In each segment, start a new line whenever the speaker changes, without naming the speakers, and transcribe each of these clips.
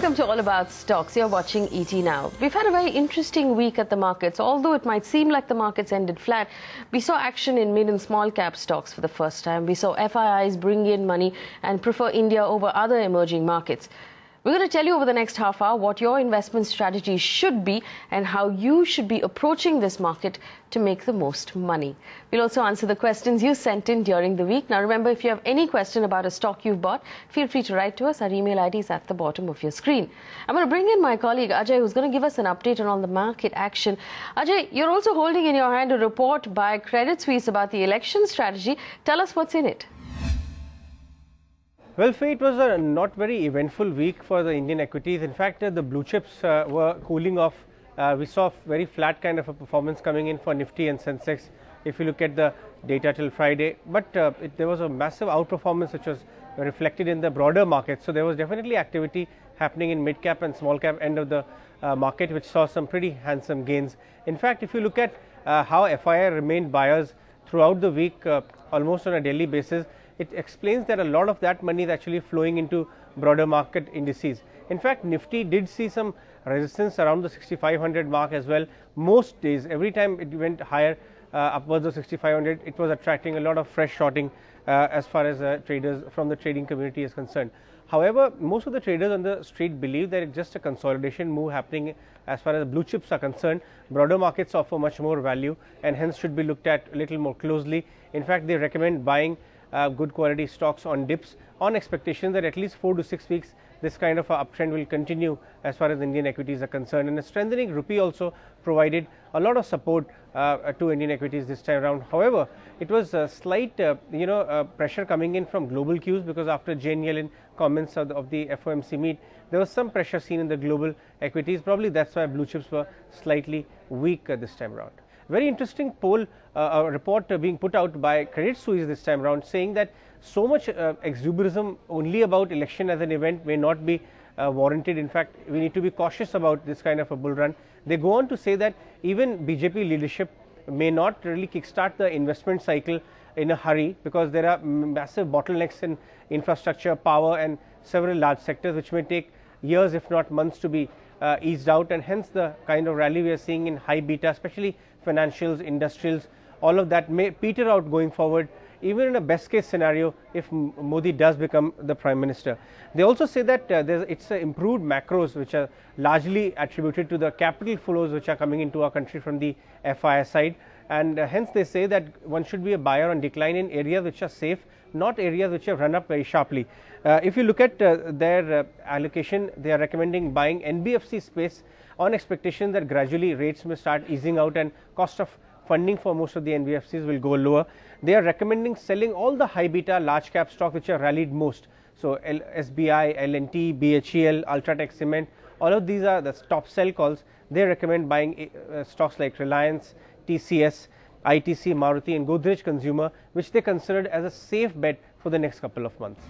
Welcome to All About Stocks. You're watching ET Now. We've had a very interesting week at the markets. Although it might seem like the markets ended flat, we saw action in mid and small cap stocks for the first time. We saw FIIs bring in money and prefer India over other emerging markets. We're going to tell you over the next half hour what your investment strategy should be and how you should be approaching this market to make the most money. We'll also answer the questions you sent in during the week. Now remember, if you have any question about a stock you've bought, feel free to write to us. Our email ID is at the bottom of your screen. I'm going to bring in my colleague Ajay, who's going to give us an update on all the market action. Ajay, you're also holding in your hand a report by Credit Suisse about the election strategy. Tell us what's in it.
Well, it was a not very eventful week for the Indian equities. In fact, the blue chips were cooling off. We saw very flat kind of a performance coming in for Nifty and Sensex if you look at the data till Friday. But there was a massive outperformance which was reflected in the broader market. So there was definitely activity happening in mid-cap and small-cap end of the market, which saw some pretty handsome gains. In fact, if you look at how FII remained buyers throughout the week, almost on a daily basis, it explains that a lot of that money is actually flowing into broader market indices. In fact, Nifty did see some resistance around the 6,500 mark as well. Most days, every time it went higher, upwards of 6,500, it was attracting a lot of fresh shorting as far as traders from the trading community is concerned. However, most of the traders on the street believe that it's just a consolidation move happening as far as blue chips are concerned. Broader markets offer much more value and hence should be looked at a little more closely. In fact, they recommend buying good quality stocks on dips on expectation that at least 4 to 6 weeks this kind of uptrend will continue as far as Indian equities are concerned. And a strengthening rupee also provided a lot of support to Indian equities this time around. However, it was a slight pressure coming in from global cues, because after Jane Yellen comments of the FOMC meet, there was some pressure seen in the global equities. Probably that's why blue chips were slightly weak this time around. Very interesting poll report being put out by Credit Suisse this time around, saying that so much exuberism only about election as an event may not be warranted. In fact, we need to be cautious about this kind of a bull run. They go on to say that even BJP leadership may not really kickstart the investment cycle in a hurry, because there are massive bottlenecks in infrastructure, power and several large sectors which may take years if not months to be eased out, and hence the kind of rally we are seeing in high beta, especially financials, industrials, all of that may peter out going forward, even in a best case scenario if Modi does become the Prime Minister. They also say that it's improved macros which are largely attributed to the capital flows which are coming into our country from the FII side, and hence they say that one should be a buyer on decline in areas which are safe, not areas which have run up very sharply. If you look at their allocation, they are recommending buying NBFC space on expectation that gradually rates may start easing out and cost of funding for most of the NBFCs will go lower. They are recommending selling all the high beta large cap stock which have rallied most. So SBI, L&T, BHEL, Ultratech Cement, all of these are the top sell calls. They recommend buying stocks like Reliance, TCS, ITC, Maruti and Godrej Consumer, which they considered as a safe bet for the next couple of months.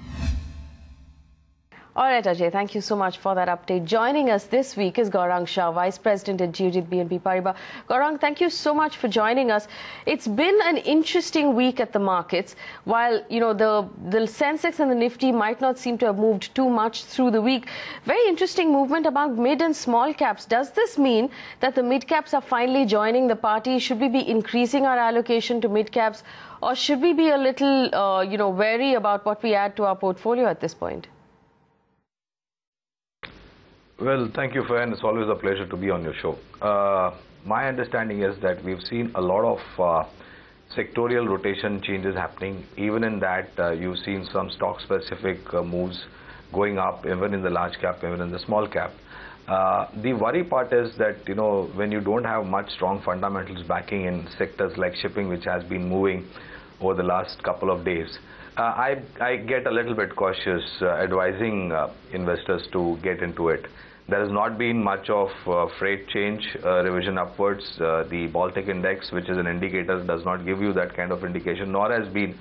All right, Ajay, thank you so much for that update. Joining us this week is Gaurang Shah, Vice President at Geojit BNP Paribas. Gaurang, thank you so much for joining us. It's been an interesting week at the markets. While, the Sensex and the Nifty might not seem to have moved too much through the week, very interesting movement among mid and small caps. Does this mean that the mid caps are finally joining the party? Should we be increasing our allocation to mid caps, or should we be a little, wary about what we add to our portfolio at this point?
Well, thank you, Fayan. It's always a pleasure to be on your show. My understanding is that we've seen a lot of sectorial rotation changes happening. Even in that, you've seen some stock-specific moves going up, even in the large cap, even in the small cap. The worry part is that, when you don't have much strong fundamentals backing in sectors like shipping, which has been moving over the last couple of days, I get a little bit cautious advising investors to get into it. There has not been much of freight change, revision upwards. The Baltic Index, which is an indicator, does not give you that kind of indication, nor has been,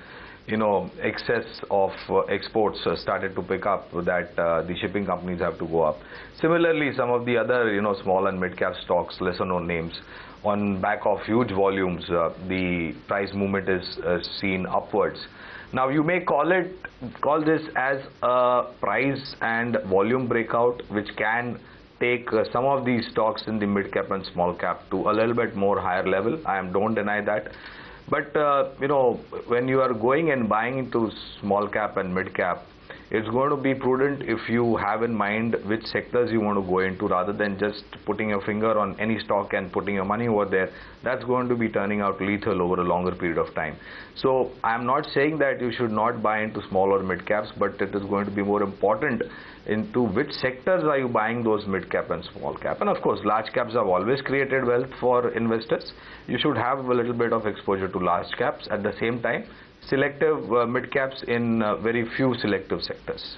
excess of exports started to pick up that the shipping companies have to go up. Similarly, some of the other, small and mid-cap stocks, lesser known names, on back of huge volumes, the price movement is seen upwards. Now you may call this as a price and volume breakout, which can take some of these stocks in the mid cap and small cap to a little bit more higher level. Don't deny that. But when you are going and buying into small cap and mid cap, it's going to be prudent if you have in mind which sectors you want to go into, rather than just putting your finger on any stock and putting your money over there. That's going to be turning out lethal over a longer period of time. So I'm not saying that you should not buy into small or mid caps, but it is going to be more important into which sectors are you buying those mid cap and small cap. And of course, large caps have always created wealth for investors. You should have a little bit of exposure to large caps. At the same time, selective mid caps in very few selective sectors.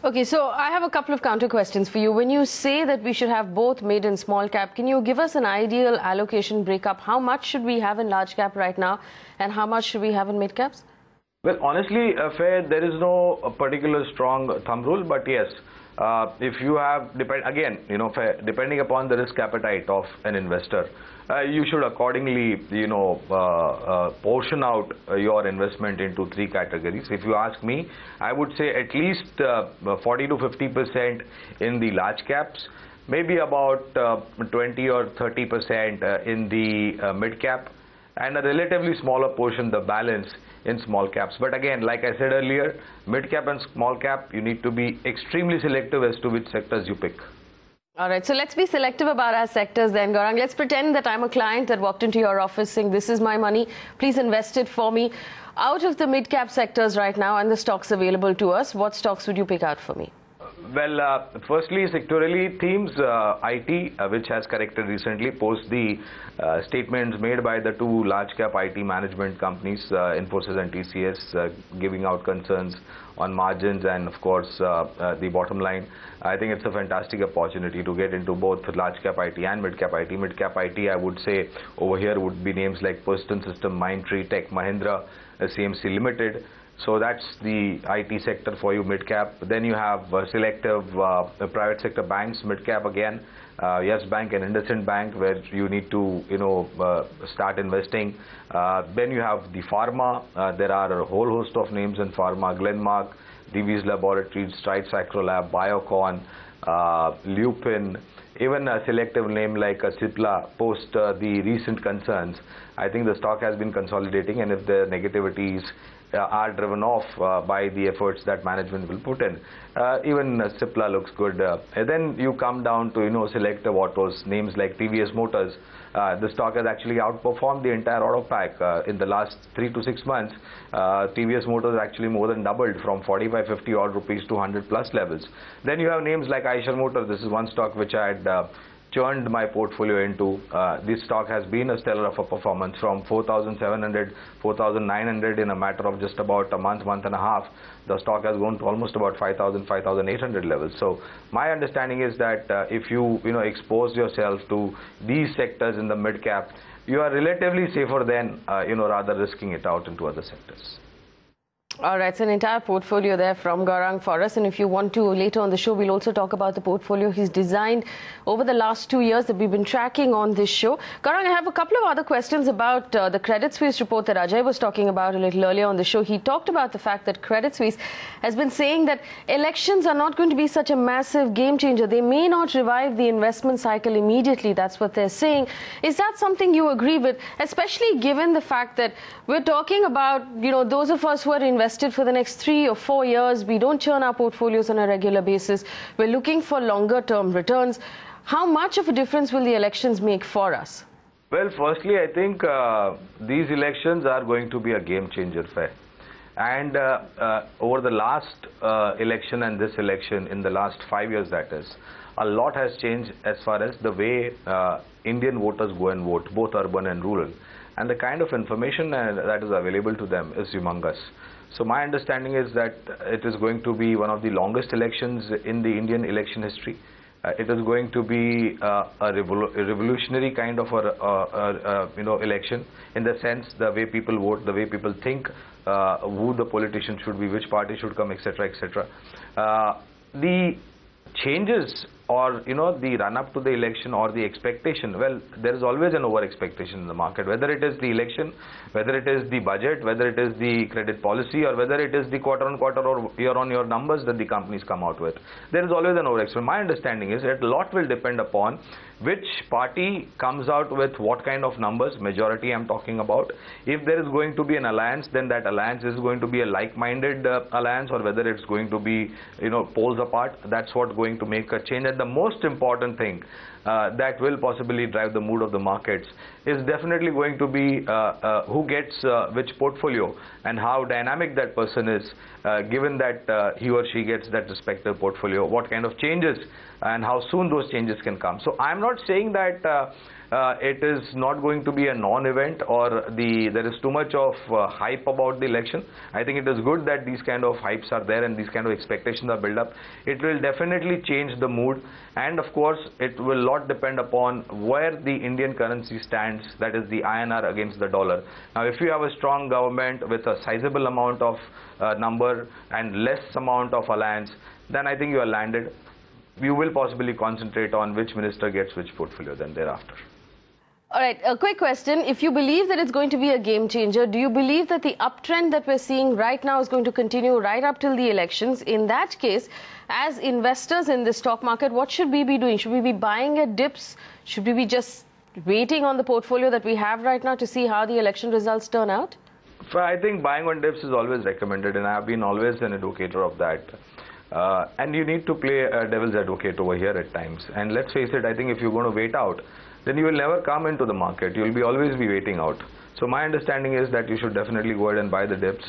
Okay, so I have a couple of counter questions for you. When you say that we should have both mid and small cap, can you give us an ideal allocation breakup? How much should we have in large cap right now, and how much should we have in mid caps?
Well, honestly, there is no particular strong thumb rule, but yes, if you have, depending upon the risk appetite of an investor, you should accordingly, portion out your investment into three categories. If you ask me, I would say at least 40 to 50% in the large caps, maybe about 20 or 30% in the mid cap, and a relatively smaller portion, the balance, in small caps. But again, like I said earlier, mid cap and small cap, you need to be extremely selective as to which sectors you pick.
All right, so let's be selective about our sectors then, Gaurang. Let's pretend that I'm a client that walked into your office saying, this is my money, please invest it for me. Out of the mid cap sectors right now and the stocks available to us, what stocks would you pick out for me?
Well, firstly, sectorally themes, IT, which has corrected recently post the statements made by the two large cap IT management companies, Infosys and TCS, giving out concerns on margins and of course the bottom line. I think it's a fantastic opportunity to get into both large cap IT and mid cap IT. Mid cap IT, I would say over here would be names like Persistent System, Mindtree, Tech Mahindra, CMC Limited. So that's the IT sector for you, mid cap. Then you have selective private sector banks, mid cap again, Yes Bank and IndusInd Bank, where you need to start investing. Then you have the pharma. There are a whole host of names in pharma: Glenmark, Divi's Laboratories, Strides Acrolab, Biocon, Lupin. Even a selective name like Cipla, post the recent concerns, I think the stock has been consolidating, and if the negativities are driven off by the efforts that management will put in, even Cipla looks good. And then you come down to selective autos, names like TVS Motors. The stock has actually outperformed the entire auto pack in the last 3 to 6 months. TVS Motors actually more than doubled from 45-50 odd rupees to 100 plus levels. Then you have names like Eicher Motors. This is one stock which I had churned my portfolio into. This stock has been a stellar of a performance from 4,700, 4,900 in a matter of just about a month and a half. The stock has gone to almost about 5,000, 5,800 levels. So my understanding is that if you expose yourself to these sectors in the mid cap, you are relatively safer than rather risking it out into other sectors.
All right, it's an entire portfolio there from Gaurang for us, and if you want to, later on the show, we'll also talk about the portfolio he's designed over the last 2 years that we've been tracking on this show. Gaurang, I have a couple of other questions about the Credit Suisse report that Ajay was talking about a little earlier on the show. He talked about the fact that Credit Suisse has been saying that elections are not going to be such a massive game changer. They may not revive the investment cycle immediately. That's what they're saying. Is that something you agree with, especially given the fact that we're talking about, those of us who are invested for the next 3 or 4 years, we don't churn our portfolios on a regular basis. We're looking for longer term returns. How much of a difference will the elections make for us?
Well, firstly, I think these elections are going to be a game changer, fair. And over the last election and this election, in the last 5 years that is, a lot has changed as far as the way Indian voters go and vote, both urban and rural. And the kind of information that is available to them is humongous. So my understanding is that it is going to be one of the longest elections in the Indian election history. It is going to be a revolutionary kind of election, in the sense the way people vote, the way people think, who the politician should be, which party should come, etc., etc. The changes or the run up to the election or the expectation, well, there is always an over expectation in the market, whether it is the election, whether it is the budget, whether it is the credit policy, or whether it is the quarter on quarter or year on year numbers that the companies come out with. There is always an over expectation. My understanding is that a lot will depend upon which party comes out with what kind of numbers, majority I'm talking about. If there is going to be an alliance, then that alliance is going to be a like-minded alliance, or whether it's going to be, poles apart. That's what's going to make a change. And the most important thing that will possibly drive the mood of the markets is definitely going to be who gets which portfolio and how dynamic that person is, given that he or she gets that respective portfolio, what kind of changes and how soon those changes can come. So I'm not saying that it is not going to be a non-event, or there is too much of hype about the election. I think it is good that these kind of hypes are there and these kind of expectations are built up. It will definitely change the mood, and of course it will not depend upon where the Indian currency stands, that is the INR against the dollar. Now if you have a strong government with a sizable amount of number and less amount of alliance, then I think you are landed. You will possibly concentrate on which minister gets which portfolio then thereafter.
All right, a quick question. If you believe that it's going to be a game changer, do you believe that the uptrend that we're seeing right now is going to continue right up till the elections? In that case, as investors in the stock market, what should we be doing? Should we be buying at dips? Should we be just waiting on the portfolio that we have right now to see how the election results turn out?
So I think buying on dips is always recommended, and I have been always an advocate of that. And you need to play a devil's advocate over here at times. And let's face it, I think if you're going to wait out, then you will never come into the market. You will always be waiting out. So my understanding is that you should definitely go ahead and buy the dips.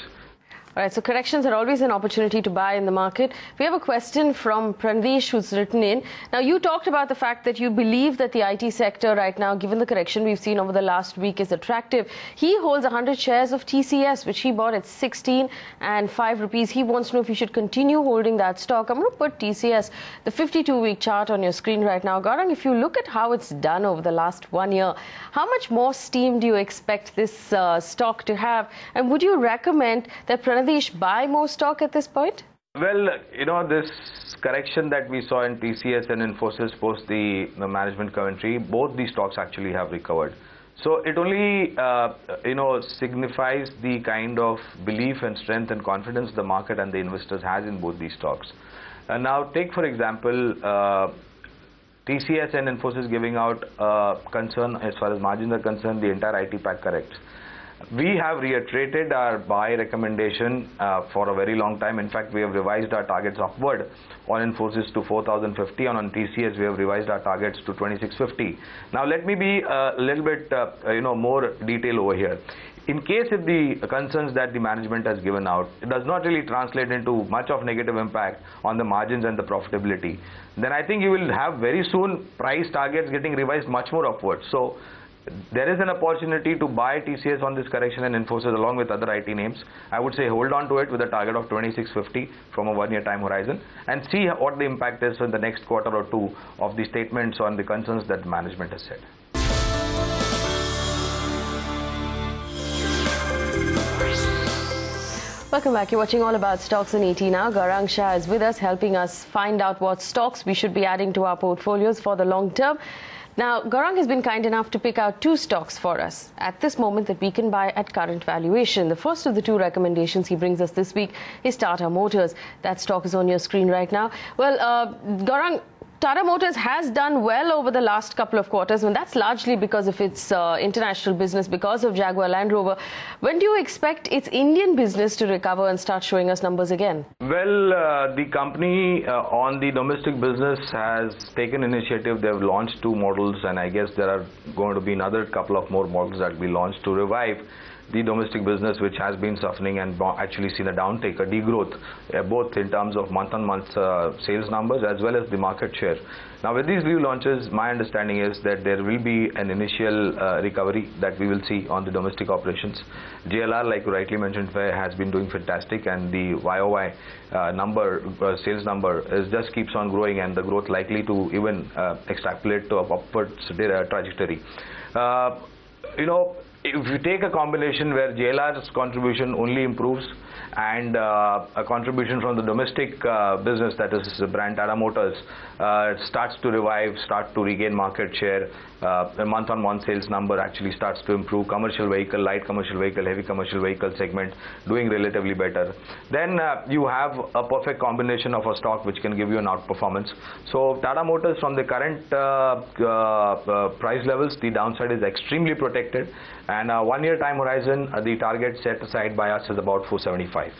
All right, so corrections are always an opportunity to buy in the market. We have a question from Prandesh who's written in. Now, you talked about the fact that you believe that the IT sector right now, given the correction we've seen over the last week, is attractive. He holds 100 shares of TCS, which he bought at 16 and 5 rupees. He wants to know if you should continue holding that stock. I'm going to put TCS, the 52-week chart on your screen right now. Gaurang, if you look at how it's done over the last 1 year, how much more steam do you expect this stock to have? And would you recommend that Prandesh buy more stock at this point?
Well, this correction that we saw in TCS and Infosys post the management commentary, both these stocks actually have recovered. So it only, signifies the kind of belief and strength and confidence the market and the investors has in both these stocks. And now take, for example, TCS and Infosys giving out concern as far as margins are concerned, the entire IT pack corrects. We have reiterated our buy recommendation for a very long time. In fact, we have revised our targets upward on Infosys to 4,050, and on TCS we have revised our targets to 2,650. Now let me be a little bit more detail over here. In case if the concerns that the management has given out, it does not really translate into much of negative impact on the margins and the profitability, then I think you will have very soon price targets getting revised much more upwards. So there is an opportunity to buy TCS on this correction and Infosys along with other IT names. I would say hold on to it with a target of 2,650 from a 1-year time horizon, and see what the impact is in the next quarter or two of the statements on the concerns that management has said.
Welcome back. You're watching All About Stocks on ET now. Gaurang Shah is with us, helping us find out what stocks we should be adding to our portfolios for the long term. Now, Gaurang has been kind enough to pick out 2 stocks for us at this moment that we can buy at current valuation. The first of the 2 recommendations he brings us this week is Tata Motors. That stock is on your screen right now. Well, Gaurang, Tata Motors has done well over the last couple of quarters, and that's largely because of its international business, because of Jaguar Land Rover. When do you expect its Indian business to recover and start showing us numbers again?
Well, the company on the domestic business has taken initiative. They have launched 2 models, and I guess there are going to be another couple of more models that will be launched to revive the domestic business, which has been suffering and actually seen a downtake, a degrowth, both in terms of month-on-month sales numbers as well as the market share. Now, with these new launches, my understanding is that there will be an initial recovery that we will see on the domestic operations. JLR, like you rightly mentioned, has been doing fantastic, and the YOY sales number just keeps on growing, and the growth likely to even extrapolate to an upwards trajectory. if you take a combination where JLR's contribution only improves and a contribution from the domestic business, that is the brand Tata Motors, starts to revive, start to regain market share, the month-on-month sales number actually starts to improve, commercial vehicle, light commercial vehicle, heavy commercial vehicle segment doing relatively better, then you have a perfect combination of a stock which can give you an outperformance. So Tata Motors, from the current price levels, the downside is extremely protected, and 1 year time horizon, the target set aside by us is about 475.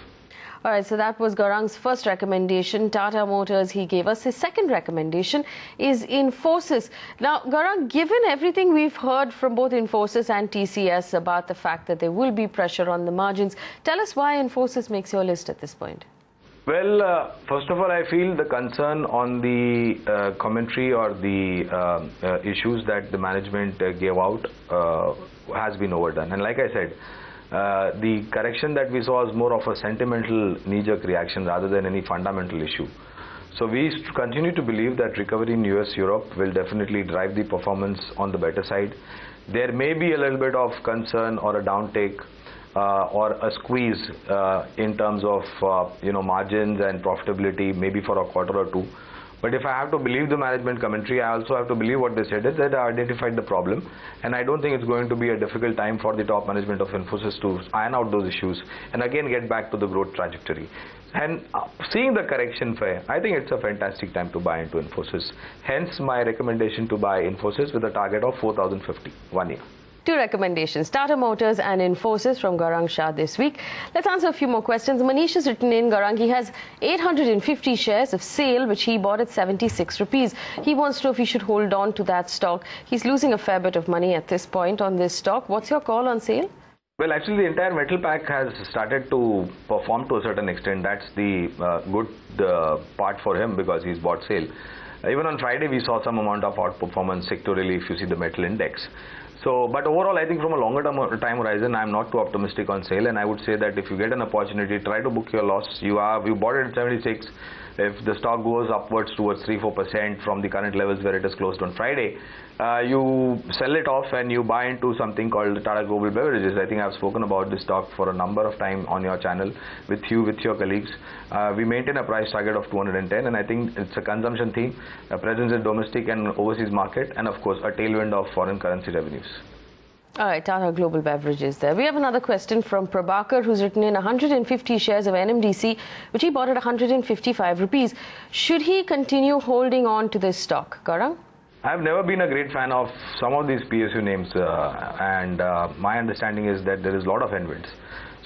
All right, so that was Gaurang's first recommendation, Tata Motors. He gave us his second recommendation is Infosys. Now, Gaurang, given everything we've heard from both Infosys and TCS about the fact that there will be pressure on the margins, tell us why Infosys makes your list at this point.
Well, first of all, I feel the concern on the commentary or the issues that the management gave out has been overdone. And like I said, the correction that we saw is more of a sentimental knee-jerk reaction rather than any fundamental issue. So we continue to believe that recovery in US, Europe will definitely drive the performance on the better side. There may be a little bit of concern or a downtake or a squeeze in terms of margins and profitability, maybe for a quarter or two. But if I have to believe the management commentary, I also have to believe what they said is that I identified the problem, and I don't think it's going to be a difficult time for the top management of Infosys to iron out those issues and again get back to the growth trajectory. And seeing the correction fair, I think it's a fantastic time to buy into Infosys. Hence my recommendation to buy Infosys with a target of 4,050, 1 year.
Two recommendations, Tata Motors and Infosys from Gaurang Shah this week. Let's answer a few more questions. Manish has written in, Gaurang, he has 850 shares of SAIL, which he bought at 76 rupees. He wants to know if he should hold on to that stock. He's losing a fair bit of money at this point on this stock. What's your call on SAIL?
Well, actually, the entire metal pack has started to perform to a certain extent. That's the good part for him because he's bought SAIL. Even on Friday, we saw some amount of outperformance sectorally if you see the metal index. So, but overall, I think from a longer time horizon, I'm not too optimistic on SAIL, and I would say that if you get an opportunity, try to book your loss. You bought it at 76. If the stock goes upwards towards 3-4% from the current levels where it is closed on Friday, you sell it off and you buy into something called Tata Global Beverages. I think I've spoken about this stock for a number of times on your channel with your colleagues. We maintain a price target of 210, and I think it's a consumption theme, a presence in domestic and overseas market, and of course a tailwind of foreign currency revenues.
All right, Tata Global Beverages there. We have another question from Prabhakar, who's written in 150 shares of NMDC, which he bought at 155 rupees. Should he continue holding on to this stock? Gaurang?
I've never been a great fan of some of these PSU names, and my understanding is that there is a lot of headwinds.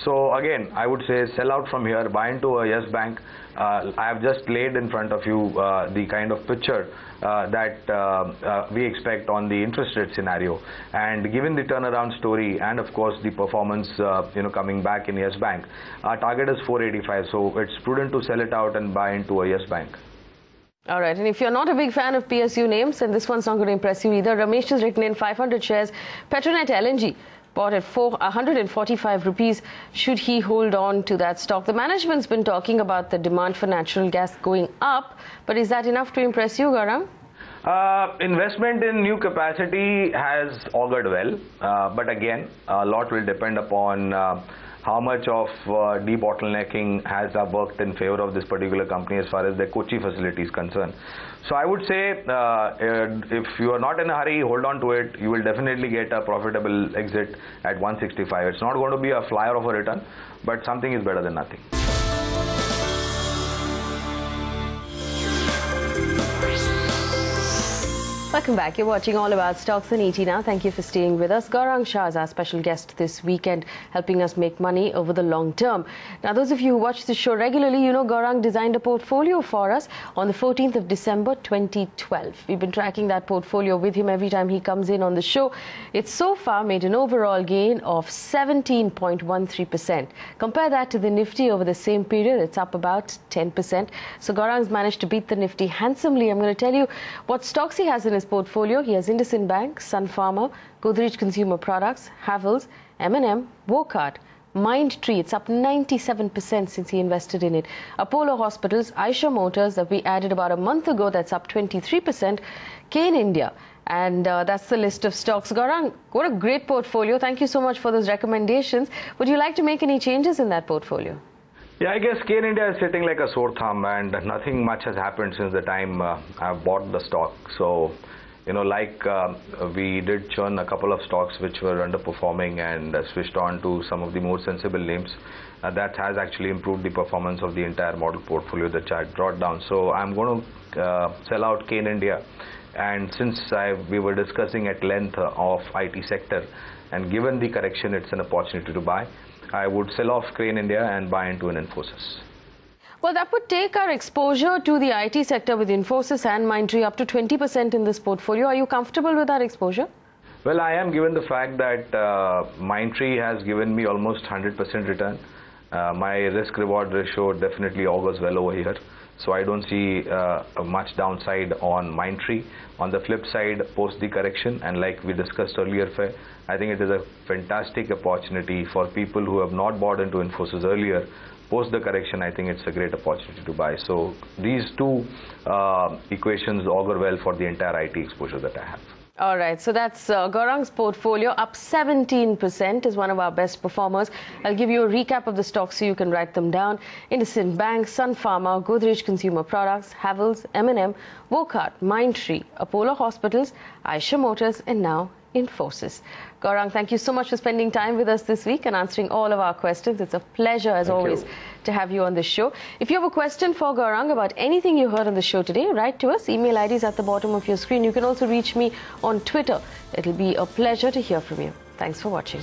So again, I would say sell out from here, buy into a Yes Bank. I have just laid in front of you the kind of picture that we expect on the interest rate scenario, and given the turnaround story and of course the performance coming back in Yes Bank, our target is 485. So it's prudent to sell it out and buy into a Yes Bank.
All right, and if you're not a big fan of PSU names, then this one's not going to impress you either. Ramesh has written in 500 shares, Petronet LNG. Bought at 145 rupees. Should he hold on to that stock? The management's been talking about the demand for natural gas going up, but is that enough to impress you, Gaurang?
Investment in new capacity has augured well, but again, a lot will depend upon how much of debottlenecking has worked in favor of this particular company as far as the Kochi facility is concerned. So I would say if you are not in a hurry, hold on to it. You will definitely get a profitable exit at 165. It's not going to be a flyer of a return, but something is better than nothing.
Welcome back. You're watching All About Stocks on ET now. Thank you for staying with us. Gaurang Shah is our special guest this weekend, helping us make money over the long term. Now, those of you who watch this show regularly, you know Gaurang designed a portfolio for us on the 14th of December 2012. We've been tracking that portfolio with him every time he comes in on the show. It's so far made an overall gain of 17.13%. Compare that to the Nifty over the same period. It's up about 10%. So Gaurang's managed to beat the Nifty handsomely. I'm going to tell you what stocks he has in his portfolio. He has IndusInd Bank, Sun Pharma, Godrej Consumer Products, Havells, M&M, Wockhardt, Mindtree. It's up 97% since he invested in it. Apollo Hospitals, Eicher Motors that we added about a month ago. That's up 23%. Kane India, And that's the list of stocks. Gaurang, what a great portfolio. Thank you so much for those recommendations. Would you like to make any changes in that portfolio?
Yeah, I guess Kane India is sitting like a sore thumb, and nothing much has happened since the time I've bought the stock. So, you know, we did churn a couple of stocks which were underperforming and switched on to some of the more sensible names. That has actually improved the performance of the entire model portfolio that I brought down. So I'm going to sell out Kane India. And since we were discussing at length of IT sector, and given the correction, it's an opportunity to buy, I would sell off Kane India and buy into an Infosys.
Well, that would take our exposure to the IT sector with Infosys and Mindtree up to 20% in this portfolio. Are you comfortable with that exposure?
Well, I am, given the fact that Mindtree has given me almost 100% return. My risk-reward ratio definitely augurs well over here. So I don't see much downside on Mindtree. On the flip side, post the correction, and like we discussed earlier, I think it is a fantastic opportunity for people who have not bought into Infosys earlier. Post the correction, I think it's a great opportunity to buy. So these two equations augur well for the entire IT exposure that I have.
All right, so that's Gaurang's portfolio, up 17%, is one of our best performers. I'll give you a recap of the stocks so you can write them down. IndusInd Bank, Sun Pharma, Godrej Consumer Products, Havells, M&M, Wockhardt, Mindtree, Apollo Hospitals, Eicher Motors, and now Infosys. Gaurang, thank you so much for spending time with us this week and answering all of our questions. It's a pleasure, as always, to have you on this show. If you have a question for Gaurang about anything you heard on the show today, write to us. Email ID is at the bottom of your screen. You can also reach me on Twitter. It'll be a pleasure to hear from you. Thanks for watching.